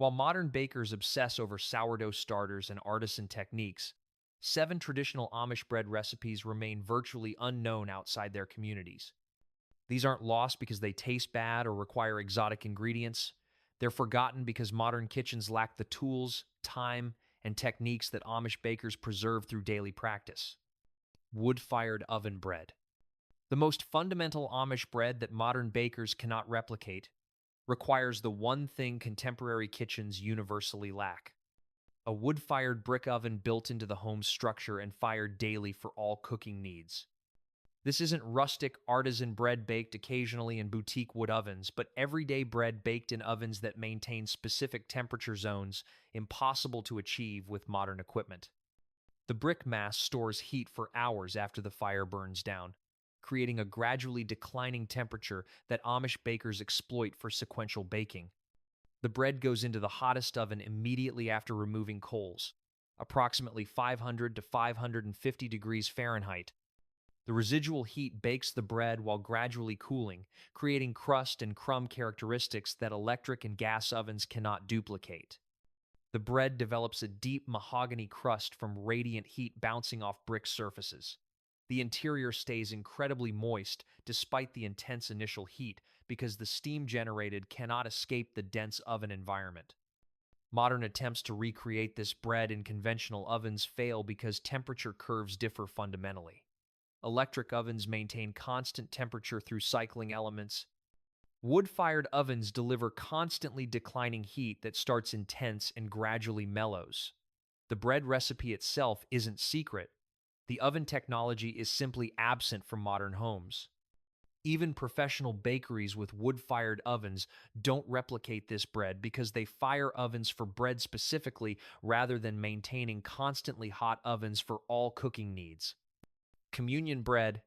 While modern bakers obsess over sourdough starters and artisan techniques, 7 traditional Amish bread recipes remain virtually unknown outside their communities. These aren't lost because they taste bad or require exotic ingredients. They're forgotten because modern kitchens lack the tools, time, and techniques that Amish bakers preserve through daily practice. Wood-fired oven bread. The most fundamental Amish bread that modern bakers cannot replicate requires the one thing contemporary kitchens universally lack: a wood-fired brick oven built into the home's structure and fired daily for all cooking needs. This isn't rustic artisan bread baked occasionally in boutique wood ovens, but everyday bread baked in ovens that maintain specific temperature zones impossible to achieve with modern equipment. The brick mass stores heat for hours after the fire burns down, creating a gradually declining temperature that Amish bakers exploit for sequential baking. The bread goes into the hottest oven immediately after removing coals, approximately 500 to 550 degrees Fahrenheit. The residual heat bakes the bread while gradually cooling, creating crust and crumb characteristics that electric and gas ovens cannot duplicate. The bread develops a deep mahogany crust from radiant heat bouncing off brick surfaces. The interior stays incredibly moist despite the intense initial heat because the steam generated cannot escape the dense oven environment. Modern attempts to recreate this bread in conventional ovens fail because temperature curves differ fundamentally. Electric ovens maintain constant temperature through cycling elements. Wood-fired ovens deliver constantly declining heat that starts intense and gradually mellows. The bread recipe itself isn't secret. The oven technology is simply absent from modern homes. Even professional bakeries with wood-fired ovens don't replicate this bread because they fire ovens for bread specifically rather than maintaining constantly hot ovens for all cooking needs. Communion bread.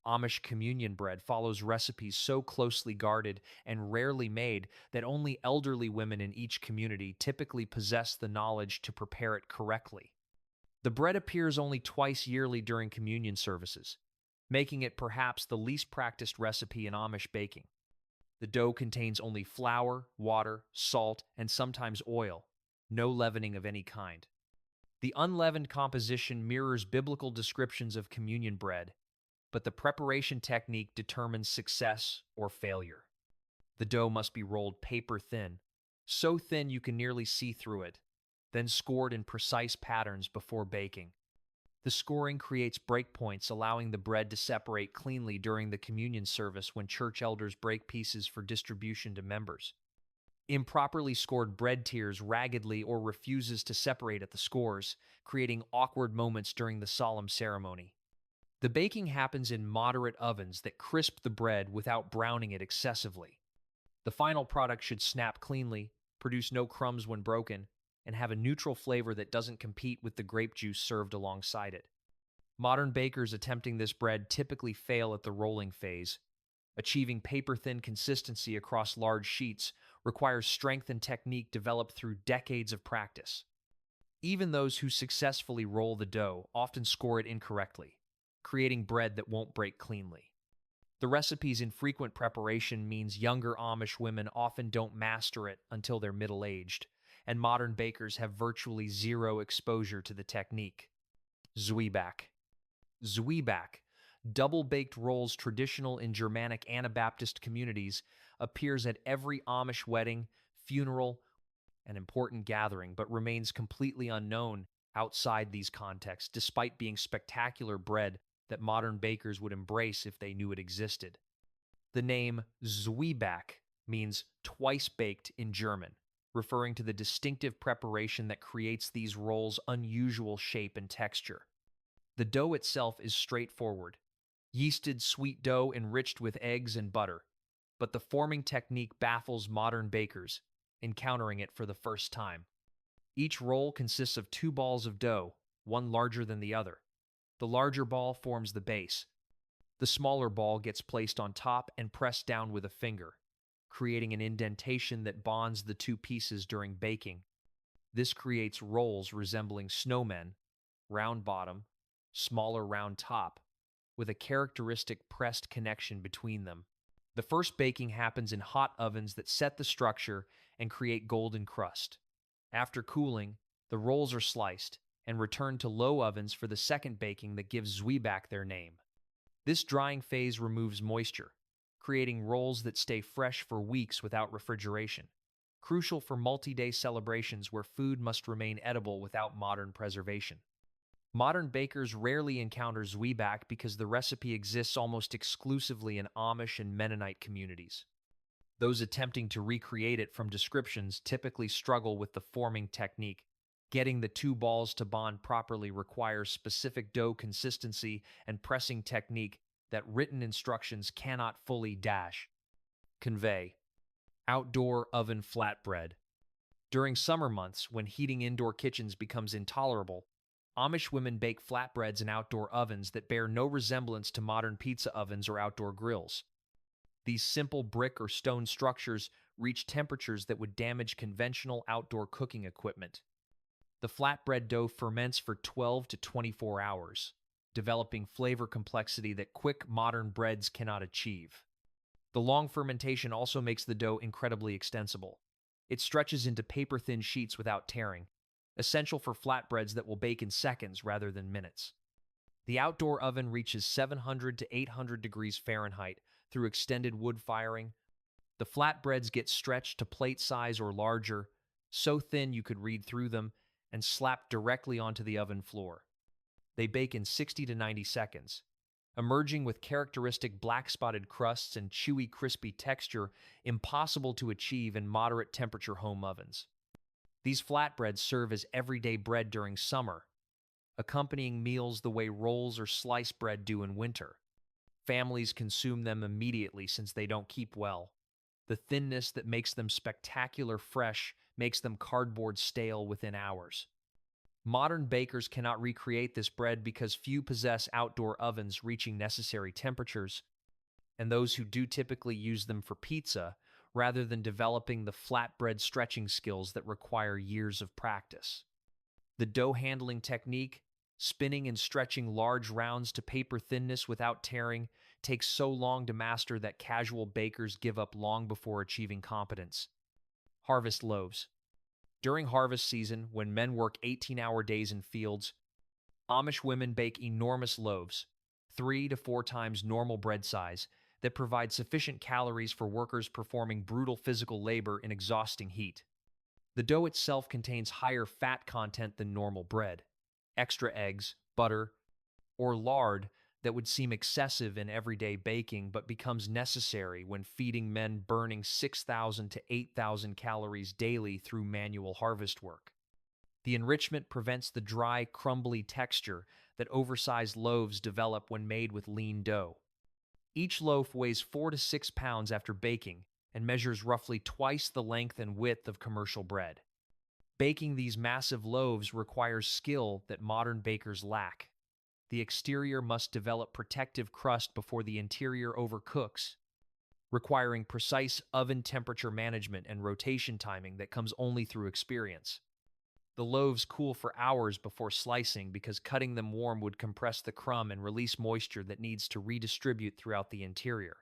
Amish communion bread follows recipes so closely guarded and rarely made that only elderly women in each community typically possess the knowledge to prepare it correctly. The bread appears only twice yearly during communion services, making it perhaps the least practiced recipe in Amish baking. The dough contains only flour, water, salt, and sometimes oil, no leavening of any kind. The unleavened composition mirrors biblical descriptions of communion bread, but the preparation technique determines success or failure. The dough must be rolled paper thin, so thin you can nearly see through it, then scored in precise patterns before baking. The scoring creates breakpoints, allowing the bread to separate cleanly during the communion service when church elders break pieces for distribution to members. Improperly scored bread tears raggedly or refuses to separate at the scores, creating awkward moments during the solemn ceremony. The baking happens in moderate ovens that crisp the bread without browning it excessively. The final product should snap cleanly, produce no crumbs when broken, and have a neutral flavor that doesn't compete with the grape juice served alongside it. Modern bakers attempting this bread typically fail at the rolling phase. Achieving paper-thin consistency across large sheets requires strength and technique developed through decades of practice. Even those who successfully roll the dough often score it incorrectly, creating bread that won't break cleanly. The recipe's infrequent preparation means younger Amish women often don't master it until they're middle-aged, and modern bakers have virtually zero exposure to the technique. Zwieback. Zwieback, double-baked rolls traditional in Germanic Anabaptist communities, appears at every Amish wedding, funeral, and important gathering, but remains completely unknown outside these contexts, despite being spectacular bread that modern bakers would embrace if they knew it existed. The name Zwieback means twice baked in German, referring to the distinctive preparation that creates these rolls' unusual shape and texture. The dough itself is straightforward, yeasted sweet dough enriched with eggs and butter, but the forming technique baffles modern bakers, encountering it for the first time. Each roll consists of 2 balls of dough, one larger than the other. The larger ball forms the base. The smaller ball gets placed on top and pressed down with a finger, creating an indentation that bonds the two pieces during baking. This creates rolls resembling snowmen, round bottom, smaller round top, with a characteristic pressed connection between them. The first baking happens in hot ovens that set the structure and create golden crust. After cooling, the rolls are sliced and returned to low ovens for the second baking that gives zwieback their name. This drying phase removes moisture, creating rolls that stay fresh for weeks without refrigeration, crucial for multi-day celebrations where food must remain edible without modern preservation. Modern bakers rarely encounter zwieback because the recipe exists almost exclusively in Amish and Mennonite communities. Those attempting to recreate it from descriptions typically struggle with the forming technique. Getting the two balls to bond properly requires specific dough consistency and pressing technique that written instructions cannot fully convey. Outdoor oven flatbread. During summer months, when heating indoor kitchens becomes intolerable, Amish women bake flatbreads in outdoor ovens that bear no resemblance to modern pizza ovens or outdoor grills. These simple brick or stone structures reach temperatures that would damage conventional outdoor cooking equipment. The flatbread dough ferments for 12 to 24 hours, developing flavor complexity that quick modern breads cannot achieve. The long fermentation also makes the dough incredibly extensible. It stretches into paper-thin sheets without tearing, essential for flatbreads that will bake in seconds rather than minutes. The outdoor oven reaches 700 to 800 degrees Fahrenheit through extended wood firing. The flatbreads get stretched to plate size or larger, so thin you could read through them, and slapped directly onto the oven floor. They bake in 60 to 90 seconds, emerging with characteristic black-spotted crusts and chewy, crispy texture impossible to achieve in moderate temperature home ovens. These flatbreads serve as everyday bread during summer, accompanying meals the way rolls or sliced bread do in winter. Families consume them immediately since they don't keep well. The thinness that makes them spectacular fresh makes them cardboard stale within hours. Modern bakers cannot recreate this bread because few possess outdoor ovens reaching necessary temperatures, and those who do typically use them for pizza rather than developing the flatbread stretching skills that require years of practice. The dough handling technique, spinning and stretching large rounds to paper thinness without tearing, takes so long to master that casual bakers give up long before achieving competence. Harvest loaves. During harvest season, when men work 18-hour days in fields, Amish women bake enormous loaves, 3 to 4 times normal bread size, that provide sufficient calories for workers performing brutal physical labor in exhausting heat. The dough itself contains higher fat content than normal bread. Extra eggs, butter, or lard that would seem excessive in everyday baking but becomes necessary when feeding men burning 6,000 to 8,000 calories daily through manual harvest work. The enrichment prevents the dry, crumbly texture that oversized loaves develop when made with lean dough. Each loaf weighs 4 to 6 pounds after baking and measures roughly twice the length and width of commercial bread. Baking these massive loaves requires skill that modern bakers lack. The exterior must develop protective crust before the interior overcooks, requiring precise oven temperature management and rotation timing that comes only through experience. The loaves cool for hours before slicing because cutting them warm would compress the crumb and release moisture that needs to redistribute throughout the interior.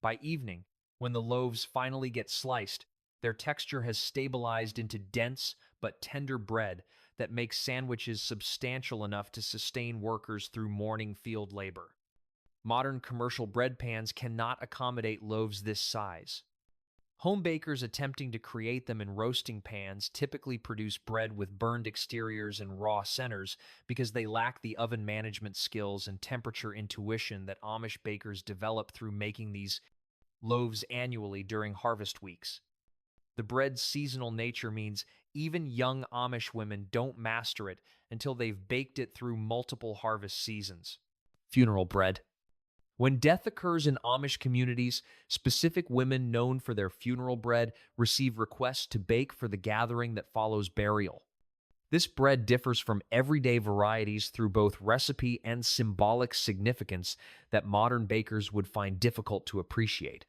By evening, when the loaves finally get sliced, their texture has stabilized into dense but tender bread that makes sandwiches substantial enough to sustain workers through morning field labor. Modern commercial bread pans cannot accommodate loaves this size. Home bakers attempting to create them in roasting pans typically produce bread with burned exteriors and raw centers because they lack the oven management skills and temperature intuition that Amish bakers develop through making these loaves annually during harvest weeks. The bread's seasonal nature means even young Amish women don't master it until they've baked it through multiple harvest seasons. Funeral bread. When death occurs in Amish communities, specific women known for their funeral bread receive requests to bake for the gathering that follows burial. This bread differs from everyday varieties through both recipe and symbolic significance that modern bakers would find difficult to appreciate.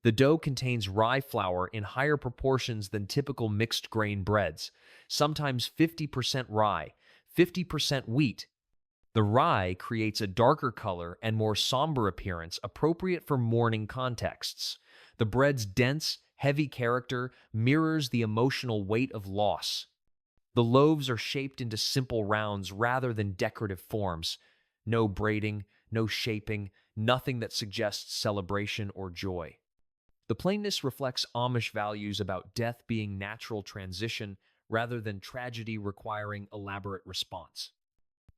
The dough contains rye flour in higher proportions than typical mixed-grain breads, sometimes 50% rye, 50% wheat, The rye creates a darker color and more somber appearance appropriate for mourning contexts. The bread's dense, heavy character mirrors the emotional weight of loss. The loaves are shaped into simple rounds rather than decorative forms. No braiding, no shaping, nothing that suggests celebration or joy. The plainness reflects Amish values about death being natural transition rather than tragedy requiring elaborate response.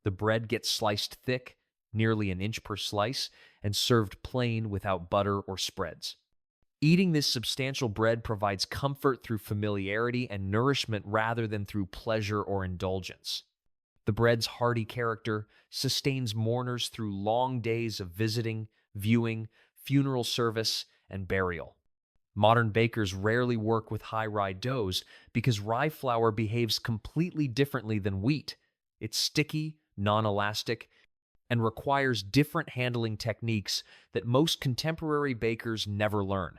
The bread gets sliced thick, nearly an inch per slice, and served plain without butter or spreads. Eating this substantial bread provides comfort through familiarity and nourishment rather than through pleasure or indulgence. The bread's hearty character sustains mourners through long days of visiting, viewing, funeral service, and burial. Modern bakers rarely work with high rye doughs because rye flour behaves completely differently than wheat. It's sticky, non-elastic, and requires different handling techniques that most contemporary bakers never learn.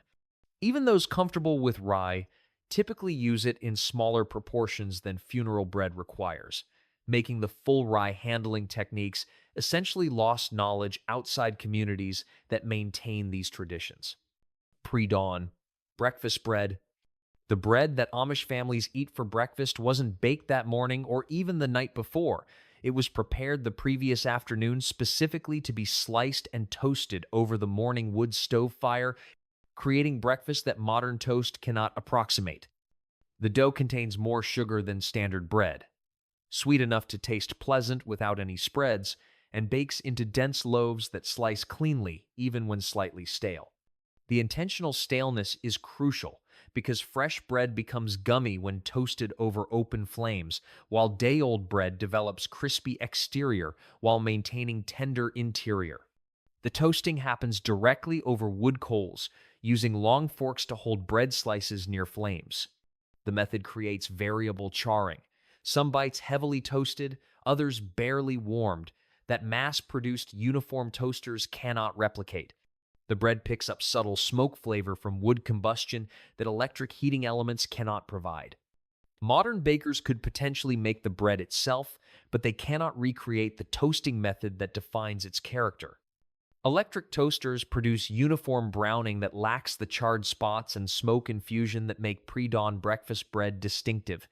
Even those comfortable with rye typically use it in smaller proportions than funeral bread requires, making the full rye handling techniques essentially lost knowledge outside communities that maintain these traditions. Pre-dawn, breakfast bread. The bread that Amish families eat for breakfast wasn't baked that morning or even the night before. It was prepared the previous afternoon specifically to be sliced and toasted over the morning wood stove fire, creating breakfast that modern toast cannot approximate. The dough contains more sugar than standard bread, sweet enough to taste pleasant without any spreads, and bakes into dense loaves that slice cleanly even when slightly stale. The intentional staleness is crucial because fresh bread becomes gummy when toasted over open flames, while day-old bread develops crispy exterior while maintaining tender interior. The toasting happens directly over wood coals, using long forks to hold bread slices near flames. The method creates variable charring, some bites heavily toasted, others barely warmed, that mass-produced uniform toasters cannot replicate. The bread picks up subtle smoke flavor from wood combustion that electric heating elements cannot provide. Modern bakers could potentially make the bread itself, but they cannot recreate the toasting method that defines its character. Electric toasters produce uniform browning that lacks the charred spots and smoke infusion that make pre-dawn breakfast bread distinctive.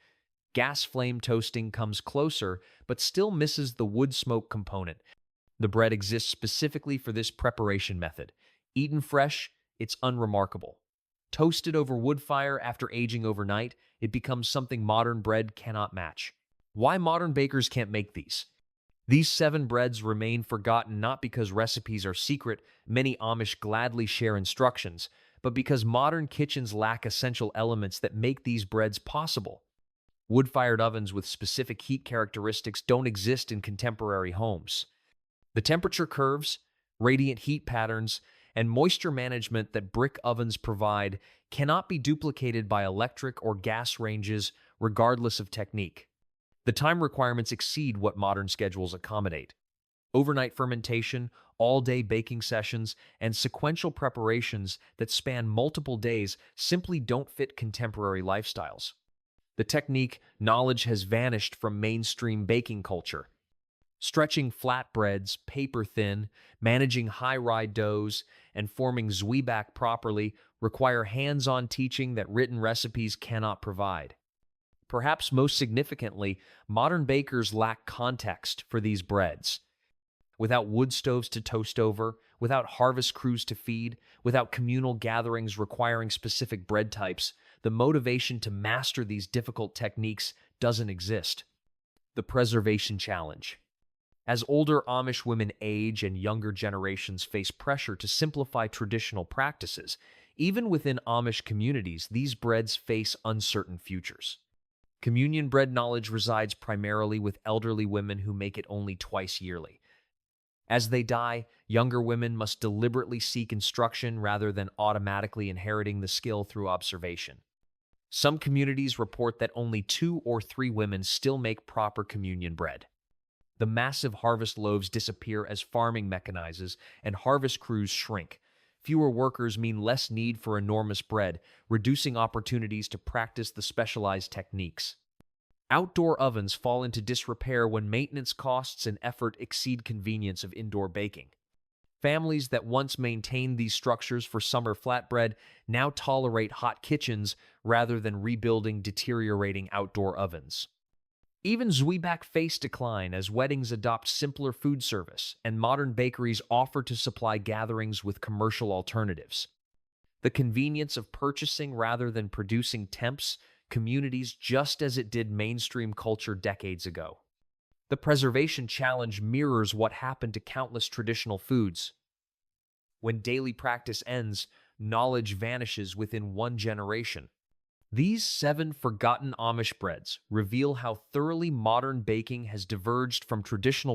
Gas flame toasting comes closer, but still misses the wood smoke component. The bread exists specifically for this preparation method. Eaten fresh, it's unremarkable. Toasted over wood fire after aging overnight, it becomes something modern bread cannot match. Why modern bakers can't make these? These 7 breads remain forgotten not because recipes are secret, many Amish gladly share instructions, but because modern kitchens lack essential elements that make these breads possible. Wood-fired ovens with specific heat characteristics don't exist in contemporary homes. The temperature curves, radiant heat patterns, and moisture management that brick ovens provide cannot be duplicated by electric or gas ranges regardless of technique. The time requirements exceed what modern schedules accommodate. Overnight fermentation, all-day baking sessions, and sequential preparations that span multiple days simply don't fit contemporary lifestyles. The technique knowledge has vanished from mainstream baking culture. Stretching flatbreads, paper-thin, managing high-rye doughs, and forming zwieback properly require hands-on teaching that written recipes cannot provide. Perhaps most significantly, modern bakers lack context for these breads. Without wood stoves to toast over, without harvest crews to feed, without communal gatherings requiring specific bread types, the motivation to master these difficult techniques doesn't exist. The preservation challenge. As older Amish women age and younger generations face pressure to simplify traditional practices, even within Amish communities, these breads face uncertain futures. Communion bread knowledge resides primarily with elderly women who make it only twice yearly. As they die, younger women must deliberately seek instruction rather than automatically inheriting the skill through observation. Some communities report that only 2 or 3 women still make proper communion bread. The massive harvest loaves disappear as farming mechanizes and harvest crews shrink. Fewer workers mean less need for enormous bread, reducing opportunities to practice the specialized techniques. Outdoor ovens fall into disrepair when maintenance costs and effort exceed convenience of indoor baking. Families that once maintained these structures for summer flatbread now tolerate hot kitchens rather than rebuilding deteriorating outdoor ovens. Even zwieback face decline as weddings adopt simpler food service and modern bakeries offer to supply gatherings with commercial alternatives. The convenience of purchasing rather than producing tempts communities just as it did mainstream culture decades ago. The preservation challenge mirrors what happened to countless traditional foods. When daily practice ends, knowledge vanishes within one generation. These 7 forgotten Amish breads reveal how thoroughly modern baking has diverged from traditional